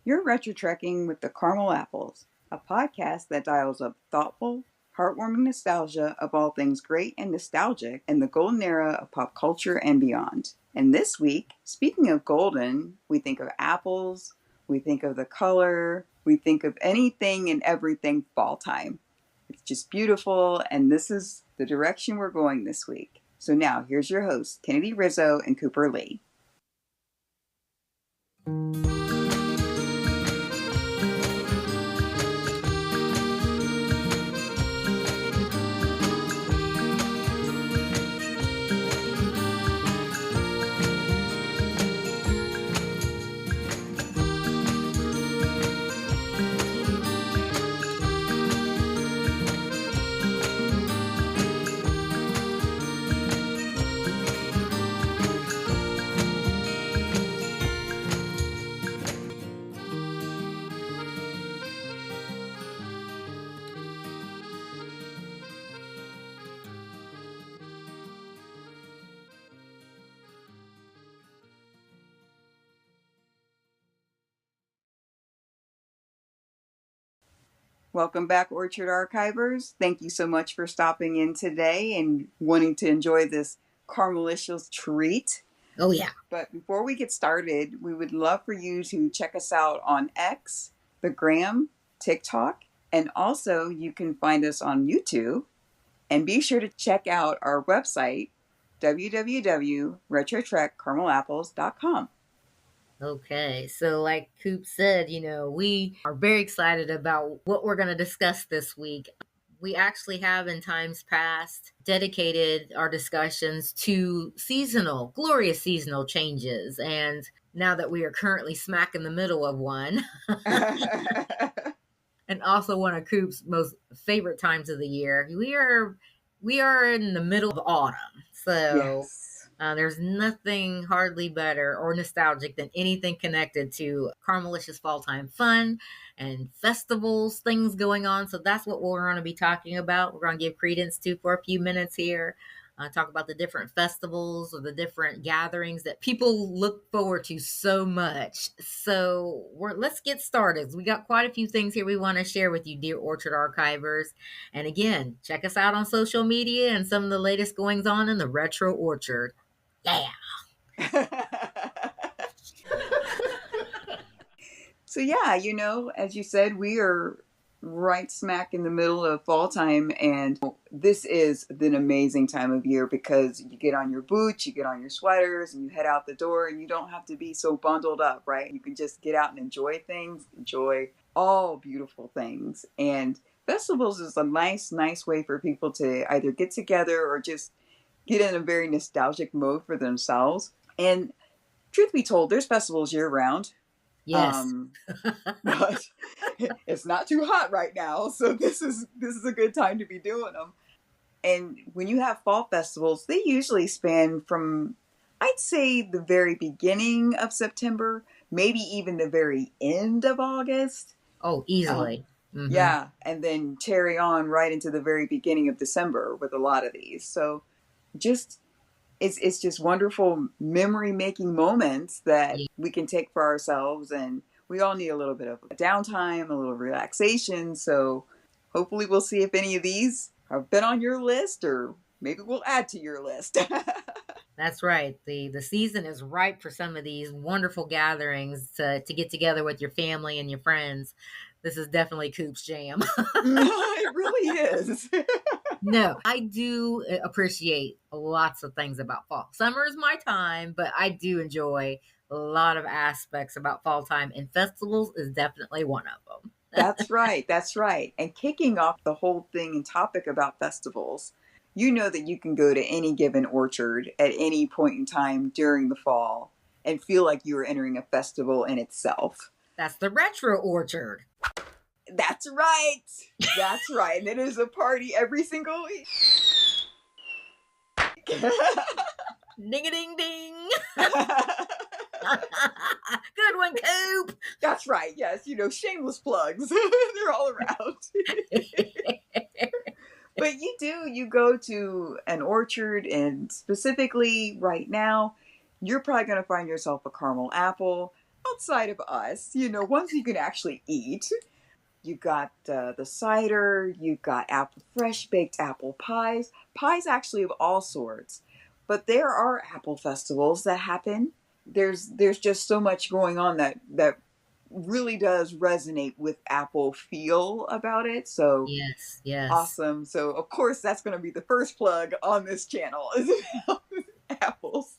You're retro trekking with the Caramel Apples, a podcast that dials up thoughtful, heartwarming nostalgia of all things great and nostalgic in the golden era of pop culture and beyond. And this week, speaking of golden, we think of apples, we think of the color, we think of anything and everything fall time. It's just beautiful, and this is the direction we're going this week. So now, here's your hosts, Kennedy Rizzo and Cooper Lee. Welcome back, Orchard Archivers. Thank you so much for stopping in today and wanting to enjoy this Caramelicious treat. Oh, yeah. But before we get started, we would love for you to check us out on X, the Gram, TikTok, and also you can find us on YouTube. And be sure to check out our website, www.retrotrekcaramelapples.com. Okay, so like Coop said, we are very excited about what we're going to discuss this week. We actually have in times past dedicated our discussions to glorious seasonal changes. And now that we are currently smack in the middle of one, and also one of Coop's most favorite times of the year, we are in the middle of autumn. So Yes. there's nothing hardly better or nostalgic than anything connected to Caramelicious fall time fun and festivals, things going on. So that's what we're going to be talking about. We're going to give credence to for a few minutes here. Talk about the different festivals or the different gatherings that people look forward to so much. So let's get started. We got quite a few things here we want to share with you, dear Orchard Archivers. And again, check us out on social media and some of the latest goings on in the Retro Orchard. Yeah. So yeah, as you said, we are right smack in the middle of fall time, and this is an amazing time of year because you get on your boots, you get on your sweaters, and you head out the door, and you don't have to be so bundled up, right? You can just get out and enjoy things, enjoy all beautiful things. And festivals is a nice way for people to either get together or just get in a very nostalgic mode for themselves. And truth be told, there's festivals year round. Yes. But it's not too hot right now, so this is a good time to be doing them. And when you have fall festivals, they usually span from, I'd say, the very beginning of September, maybe even the very end of August. Oh, easily. Mm-hmm. Yeah, and then carry on right into the very beginning of December with a lot of these. So it's just wonderful memory-making moments that we can take for ourselves, and we all need a little bit of downtime, a little relaxation. So hopefully we'll see if any of these have been on your list, or maybe we'll add to your list. That's right. The season is ripe for some of these wonderful gatherings to get together with your family and your friends. This is definitely Coop's jam. It really is. No, I do appreciate lots of things about fall. Summer is my time, but I do enjoy a lot of aspects about fall time, and festivals is definitely one of them. That's right. That's right. And kicking off the whole thing and topic about festivals, you know that you can go to any given orchard at any point in time during the fall and feel like you are entering a festival in itself. That's the Retro Orchard. That's right. That's right. And it is a party every single week. Ding-a-ding-ding. Good one, Coop. That's right. Yes, shameless plugs. They're all around. But you go to an orchard, and specifically right now, you're probably going to find yourself a caramel apple. outside of us, ones you can actually eat. You got the cider, you got fresh baked apple pies actually of all sorts. But there are apple festivals that happen. There's just so much going on that really does resonate with apple feel about it. So Yes, yes. awesome. So of course that's going to be the first plug on this channel is about apples.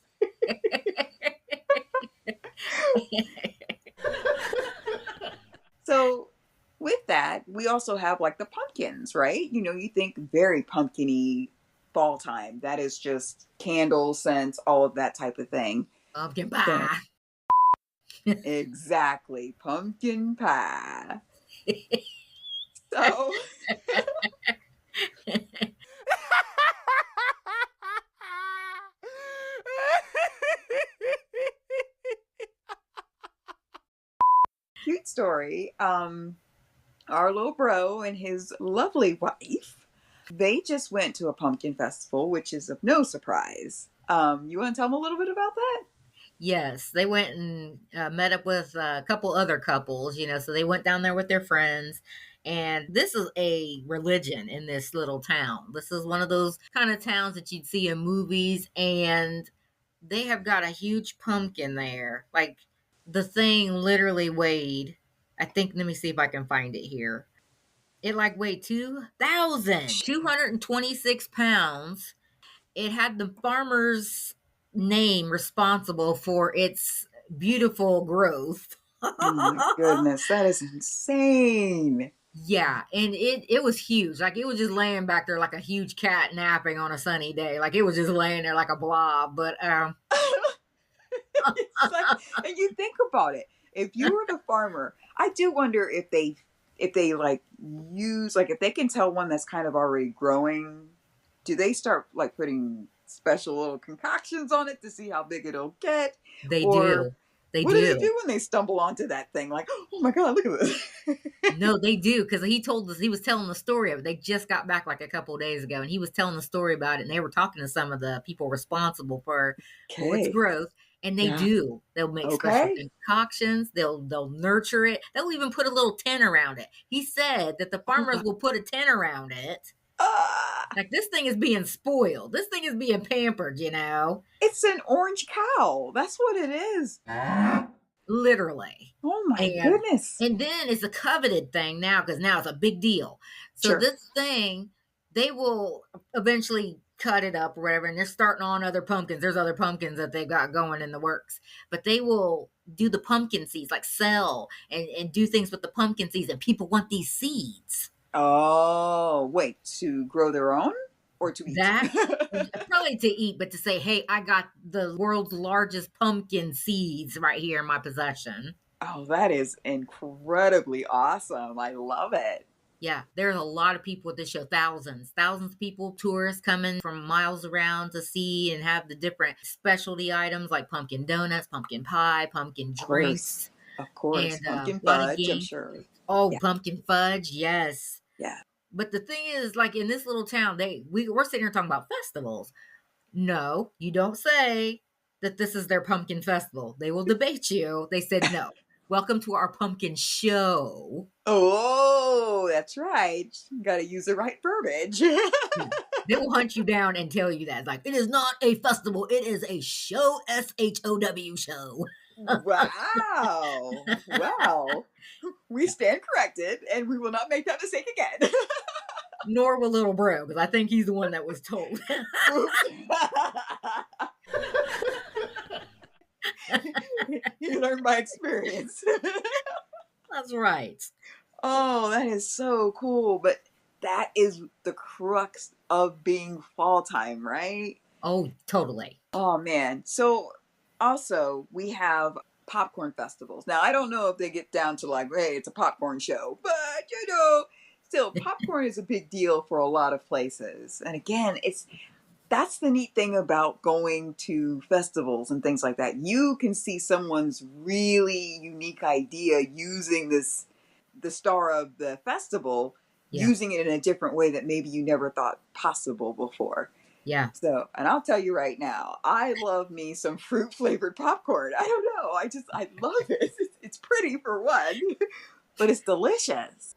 So with that, we also have like the pumpkins, right? You think very pumpkin-y fall time. That is just candle scents, all of that type of thing. Pumpkin Then pie. exactly, pumpkin pie. So cute story. Our little bro and his lovely wife, they just went to a pumpkin festival, which is of no surprise. You want to tell them a little bit about that? Yes, they went and met up with a couple other couples, so they went down there with their friends. And this is a religion in this little town. This is one of those kind of towns that you'd see in movies. And they have got a huge pumpkin there. Like the thing literally weighed, I think, let me see if I can find it here. It like weighed 2,226 pounds. It had the farmer's name responsible for its beautiful growth. Oh my goodness, that is insane. Yeah, and it was huge. Like it was just laying back there like a huge cat napping on a sunny day. Like it was just laying there like a blob. But It's like, and you think about it. If you were the farmer, I do wonder if they like use like if they can tell one that's kind of already growing, do they start like putting special little concoctions on it to see how big it'll get? they Or do. They what do they do. do when they stumble onto that thing? Like, oh my God, look at this. No, they do, because he told us, he was telling the story of it. They just got back like a couple of days ago, and he was telling the story about it. And they were talking to some of the people responsible for its Okay. growth, and they Yeah. do. They'll make special Okay. concoctions. They'll nurture it. They'll even put a little tent around it. He said that the Oh farmers my. will put a tent around it. Ah, Like this thing is being spoiled. This thing is being pampered. it's an orange cow. That's what it is. Literally. Oh my And goodness. and then it's a coveted thing now because now it's a big deal. So Sure. this thing, they will eventually cut it up or whatever, and they're starting on other pumpkins. There's other pumpkins that they've got going in the works, but they will do the pumpkin seeds, like sell and do things with the pumpkin seeds, and people want these seeds. Oh, wait, to grow their own or to eat? That probably to eat, but to say, hey, I got the world's largest pumpkin seeds right here in my possession. Oh, that is incredibly awesome. I love it. Yeah, there's a lot of people at this show. Thousands of people, tourists coming from miles around to see and have the different specialty items like pumpkin donuts, pumpkin pie, pumpkin Of course. drinks, Of course. and Pumpkin a lot of fudge, I'm game. sure. Oh, Yeah. pumpkin fudge, yes. Yeah. But the thing is, like in this little town, we're sitting here talking about festivals. No, you don't say that this is their pumpkin festival. They will debate you. They said no. Welcome to our pumpkin show. Oh, that's right. Got to use the right verbiage. Yeah. They will hunt you down and tell you that. It's like, it is not a festival. It is a show, SHOW show. Wow. Wow. We stand corrected and we will not make that mistake again. Nor will little bro, because I think he's the one that was told. Oops. You learned by experience. That's right. Oh, that is so cool. But that is the crux of being fall time, right? Oh, totally. Oh, man. So, also, we have popcorn festivals. Now, I don't know if they get down to like, hey, it's a popcorn show, but still, popcorn is a big deal for a lot of places. And again, that's the neat thing about going to festivals and things like that. You can see someone's really unique idea using the star of the festival, Yeah. using it in a different way that maybe you never thought possible before. Yeah. So, and I'll tell you right now, I love me some fruit flavored popcorn. I don't know. I love it. It's pretty for one, but it's delicious.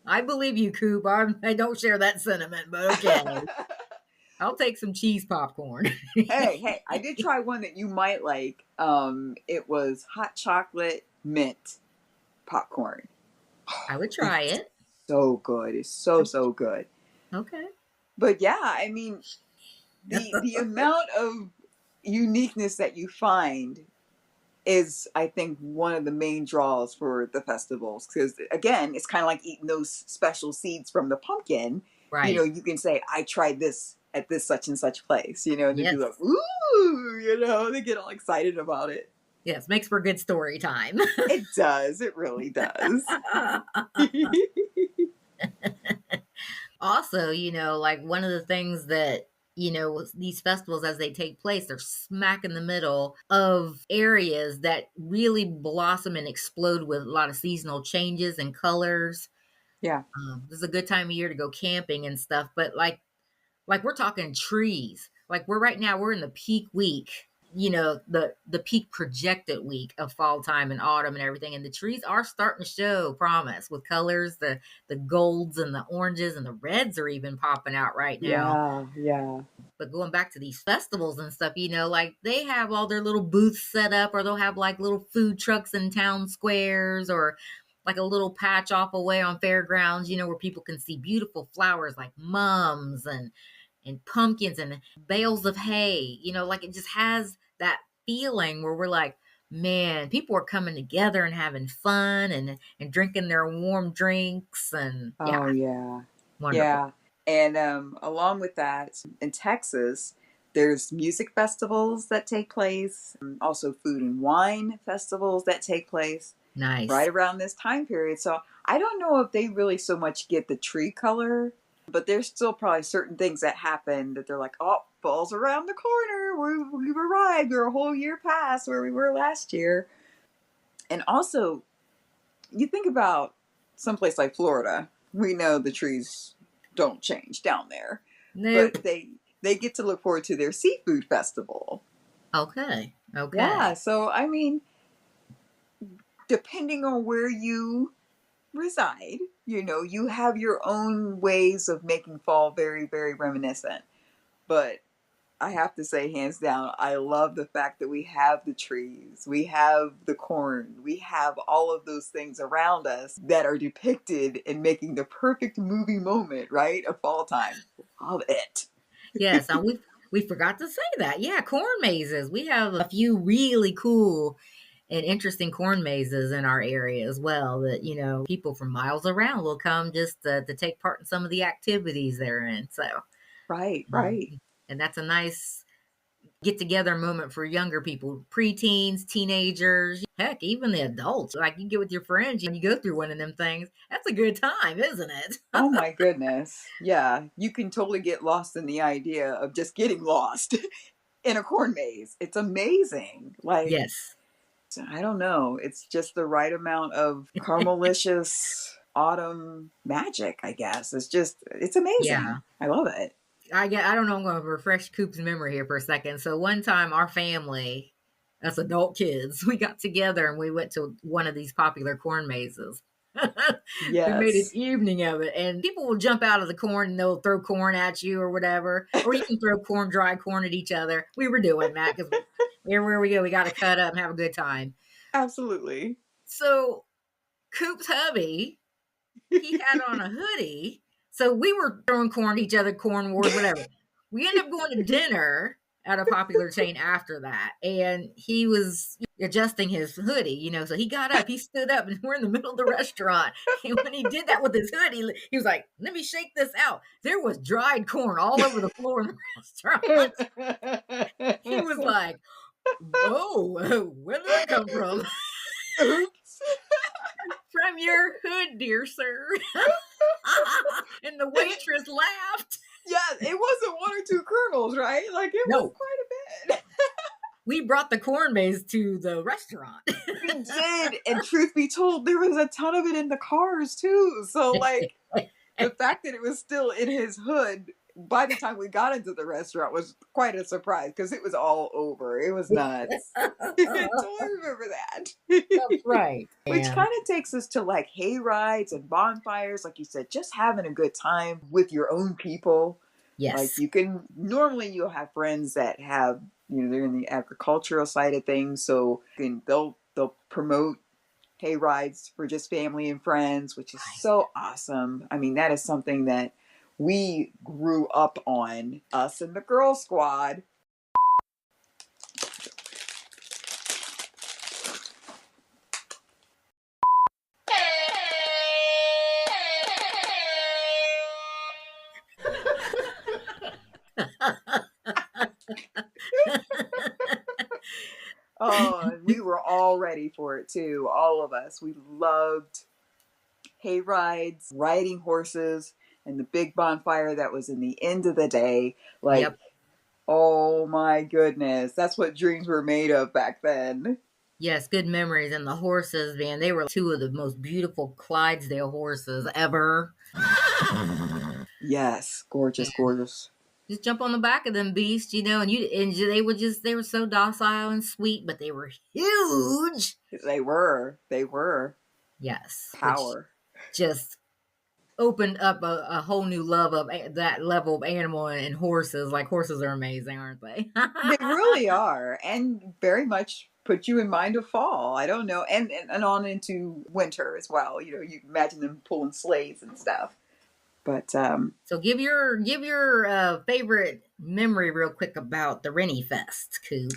I believe you, Coop. I don't share that sentiment, but okay. I'll take some cheese popcorn. Hey, I did try one that you might like. It was hot chocolate mint popcorn. I would try It's it. so good. It's so good. Okay. But yeah, I mean, the amount of uniqueness that you find is, I think, one of the main draws for the festivals, because again, it's kind of like eating those special seeds from the pumpkin. Right. You can say, I tried this at this such and such place, and they'd be Yes. like, ooh, they get all excited about it. Yes. Makes for good story time. It does. It really does. Also, like one of the things that, these festivals as they take place, they're smack in the middle of areas that really blossom and explode with a lot of seasonal changes and colors. Yeah. This is a good time of year to go camping and stuff, but like we're talking trees. Like we're in the peak week, the peak projected week of fall time and autumn and everything. And the trees are starting to show promise with colors. The golds and the oranges and the reds are even popping out right now. Yeah. Yeah. But going back to these festivals and stuff, like they have all their little booths set up, or they'll have like little food trucks in town squares, or like a little patch off away on fairgrounds, where people can see beautiful flowers like mums and pumpkins and bales of hay. Like it just has that feeling where we're like, man, people are coming together and having fun and drinking their warm drinks, and yeah, Oh, yeah. wonderful. Yeah. And along with that, in Texas, there's music festivals that take place, also food and wine festivals that take place Nice. right around this time period. So I don't know if they really so much get the tree color, but there's still probably certain things that happen that they're like, oh, fall's around the corner. We've arrived. We're a whole year past where we were last year. And also, you think about someplace like Florida, we know the trees don't change down there, Nope. but they get to look forward to their seafood festival. Okay. Yeah, Okay. so I mean, depending on where you reside, you have your own ways of making fall very, very reminiscent. But I have to say, hands down, I love the fact that we have the trees, we have the corn, we have all of those things around us that are depicted in making the perfect movie moment, right? Of fall time. Love it. Yes, and we forgot to say that. Yeah, corn mazes. We have a few really cool and interesting corn mazes in our area as well, that people from miles around will come just to take part in some of the activities they're in. So, Right, right. and that's a nice get together moment for younger people, preteens, teenagers, heck, even the adults. Like you get with your friends and you go through one of them things. That's a good time, isn't it? Oh my goodness. Yeah, you can totally get lost in the idea of just getting lost in a corn maze. It's amazing. Like, Yes. I don't know. It's just the right amount of caramelicious autumn magic, I guess. It's Yeah. amazing. I love it. I don't know. I'm going to refresh Coop's memory here for a second. So one time, our family, us adult kids, we got together and we went to one of these popular corn mazes. We made an Yes. evening of it, and people will jump out of the corn and they'll throw corn at you or whatever, or you can throw dry corn at each other. We were doing that because everywhere we go, we got to cut up and have a good time. Absolutely. So Coop's hubby, he had on a hoodie. So we were throwing corn at each other, corn wars, whatever. We ended up going to dinner at a popular chain after that. And he was adjusting his hoodie, so he got up, he stood up, and we're in the middle of the restaurant. And when he did that with his hoodie, he was like, let me shake this out. There was dried corn all over the floor in the restaurant. He was like, whoa, where did that come from? Oops. From your hood, dear sir. And the waitress laughed. Yeah, it wasn't one or two kernels, right? Like it was No, quite a bit. we brought the corn maze to the restaurant. We did, and truth be told, there was a ton of it in the cars too. So like the fact that it was still in his hood by the time we got into the restaurant was quite a surprise because it was all over. It was nuts. Totally remember that. That's right. Which And kind of takes us to like hay rides and bonfires, like you said, just having a good time with your own people. Like yes, you can normally you'll have friends that have they're in the agricultural side of things, so they'll promote hay rides for just family and friends, which is so awesome. I mean, that is something that we grew up on, us and the Girl Squad. Oh, and we were all ready for it too. All of us. We loved hay rides, riding horses, and the big bonfire that was in the end of the day. Like, yep. oh my goodness. That's what dreams were made of back then. Yes, good memories. And the horses, man, they were two of the most beautiful Clydesdale horses ever. Yes, gorgeous, And gorgeous. just jump on the back of them beasts, they were so docile and sweet, but they were huge. They were Yes, which power. just opened up a whole new love of that level of animal and horses. Like horses are amazing, aren't they? They really are, and very much put you in mind of fall. I don't know, and on into winter as well. You imagine them pulling sleighs and stuff. But So give your favorite memory real quick about the Rennie Fest, Coop.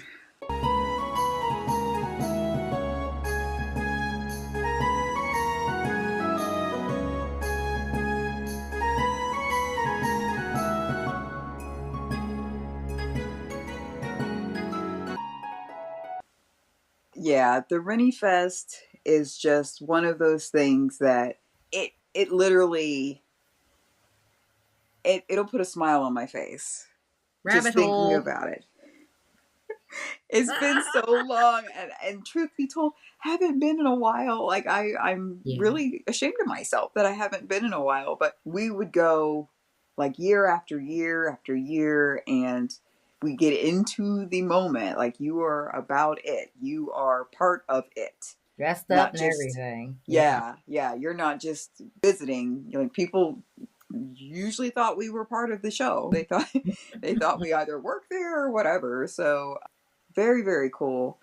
yeah, the Rennie Fest is just one of those things that it literally it'll put a smile on my face just Rabbit thinking hole. about it. It's been so long, and truth be told, haven't been in a while. Like I'm Yeah. really ashamed of myself that I haven't been in a while. But we would go like year after year after year, and we get into the moment. Like you are about it. You are part of it. Dressed up Not and just everything. Yeah. yeah. You're not just visiting. Like people usually thought we were part of the show. They thought we either worked there or whatever. So very, very cool.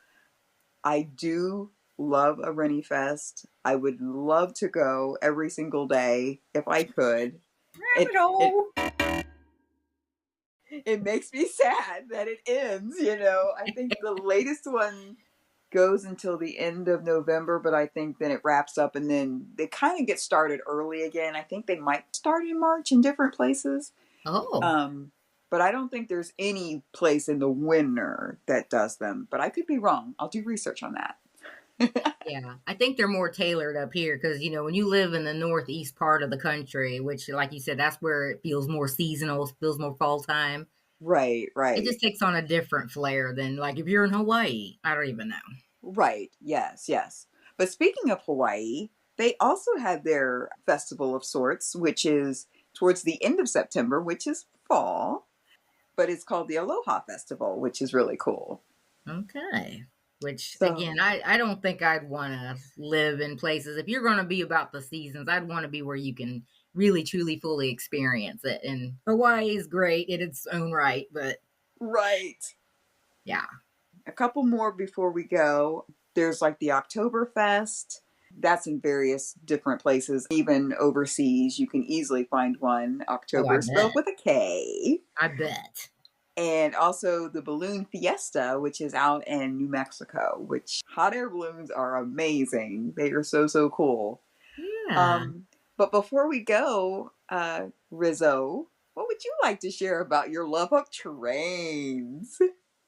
I do love a Rennie Fest. I would love to go every single day if I could. It Rabbit it hole. it makes me sad that it ends. I think the latest one goes until the end of November, but I think then it wraps up and then they kind of get started early again. I think they might start in March in different places. Oh. Um, but I don't think there's any place in the winter that does them. But I could be wrong. I'll do research on that. Yeah, I think they're more tailored up here because when you live in the northeast part of the country, which, like you said, that's where it feels more seasonal, feels more fall time. Right, It right, just takes on a different flair than like if you're in Hawaii. I don't even know. right. Yes, yes. But speaking of Hawaii, they also had their festival of sorts, which is towards the end of September, which is fall. But it's called the Aloha Festival, which is really cool. Okay. Which again, So, I don't think I'd want to live in places. If you're going to be about the seasons, I'd want to be where you can really, truly, fully experience it. And Hawaii is great in its own right, but right. yeah. A couple more before we go. There's like the Oktoberfest. That's in various different places, even overseas. You can easily find one. Oh, I October spelled bet. with a K. I bet. And also the Balloon Fiesta, which is out in New Mexico, which hot air balloons are amazing. They are so, so cool. Yeah. Um, but before we go, Rizzo, what would you like to share about your love of trains?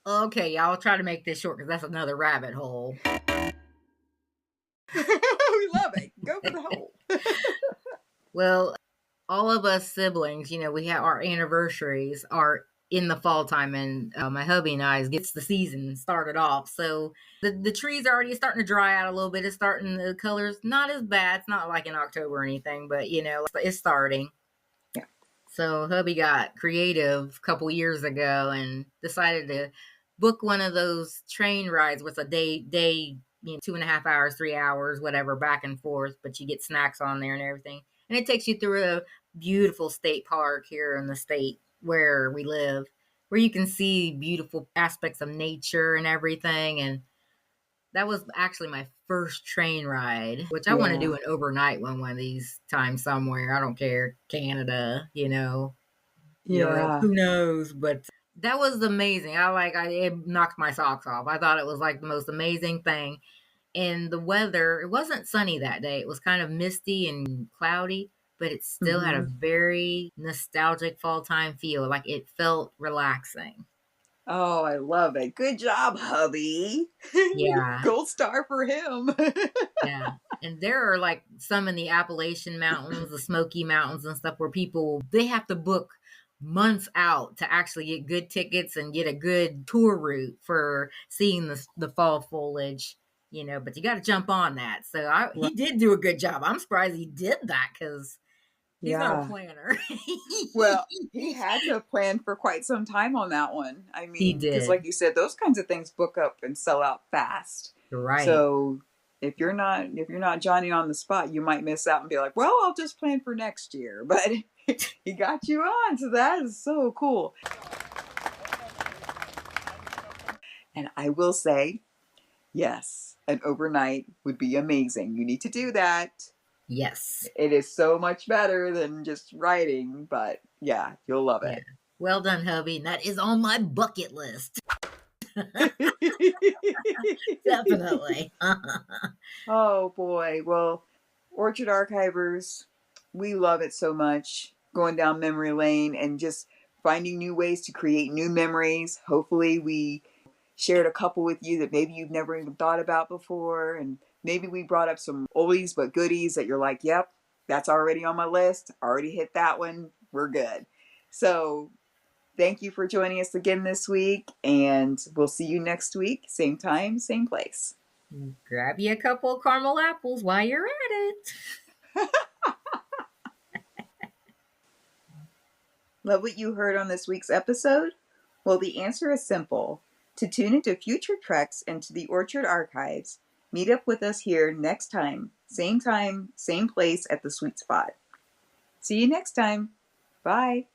Okay, y'all, I'll try to make this short because that's another rabbit hole. We love it. Go for the hole. Well, all of us siblings, we have our anniversaries are in the fall time, and my hubby and I gets the season started off. So the trees are already starting to dry out a little bit. It's starting, the colors not as bad. It's not like in October or anything, but it's starting. Yeah. So hubby got creative a couple years ago and decided to book one of those train rides with a day, 2.5 hours, 3 hours, whatever, back and forth. But you get snacks on there and everything, and it takes you through a beautiful state park here in the state where we live, where you can see beautiful aspects of nature and everything. And that was actually my first train ride, which I want to Yeah. do an overnight one of these times somewhere. I don't care, Canada, Europe, Yeah. who knows? But that was amazing. It knocked my socks off. I thought it was like the most amazing thing. And the weather, it wasn't sunny that day. It was kind of misty and cloudy, but it still had a Hmm. very nostalgic fall time feel. Like it felt relaxing. Oh, I love it. Good job, hubby. Yeah. Gold star for him. Yeah. And there are like some in the Appalachian Mountains, the Smoky Mountains and stuff where people they have to book months out to actually get good tickets and get a good tour route for seeing the fall foliage, but you got to jump on that. So Right. he did do a good job. I'm surprised he did that cuz he's not a Yeah. planner. Well, he had to plan for quite some time on that one. I He mean, because did. like you said, those kinds of things book up and sell out fast. You're right. So if you're not Johnny on the spot, you might miss out and be like, well, I'll just plan for next year. But he got you on, so that is so cool. And I will say, yes, an overnight would be amazing. You need to do that. Yes. It is so much better than just writing, but yeah, you'll love Yeah. it. Well done, hubby. And that is on my bucket list. Definitely. Oh boy. Well, Orchard Archivers, we love it so much. Going down memory lane and just finding new ways to create new memories. Hopefully, we shared a couple with you that maybe you've never even thought about before. And maybe we brought up some oldies but goodies that you're like, yep, that's already on my list. Already hit that one. We're good. So, thank you for joining us again this week. And we'll see you next week. Same time, same place. Grab you a couple of caramel apples while you're at it. Love what you heard on this week's episode? Well, the answer is simple. To tune into future treks into the Orchard Archives, meet up with us here next time, same place at the Sweet Spot. See you next time. Bye.